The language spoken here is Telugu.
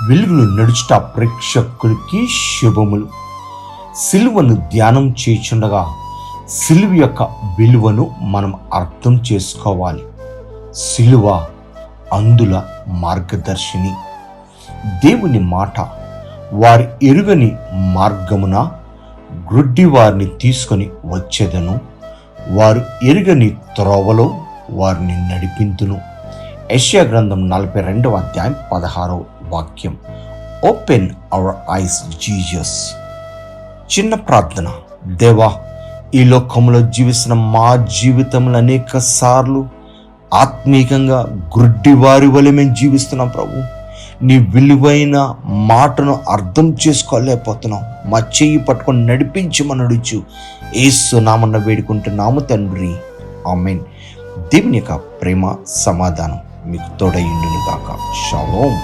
వెలుగులు నడుచుట ప్రేక్షకులకి శుభములు. సిలువను ధ్యానం చేయుచుండగా సిలువ యొక్క విలువను మనం అర్థం చేసుకోవాలి. సిలువ అందుల మార్గదర్శిని. దేవుని మాట, వారి ఎరుగని మార్గమున గ్రుడ్డి వారిని తీసుకొని వచ్చేదను, వారు ఎరుగని త్రోవలో వారిని నడిపింతును. యెషయా గ్రంథం 42వ అధ్యాయం 16వ వాక్యం. Open our eyes Jesus. చిన్న ప్రార్థన. దేవా, ఈ లోకంలో జీవిస్తున్న మా జీవితంలో అనేక సార్లు ఆత్మీయంగా గుడ్డి వారి వలె మేము జీవిస్తున్నాం ప్రభు. నీ విలువైన మాటను అర్థం చేసుకోలేకపోతున్నాం. మా చెయ్యి పట్టుకొని నడిపించమని అడుచు యేసు నామమున వేడుకుంటున్నాము తండ్రి, ఆమేన్. దేవుని యొక్క ప్రేమ సమాధానం మీకు తోడైయుండును గాక. షాలోమ్.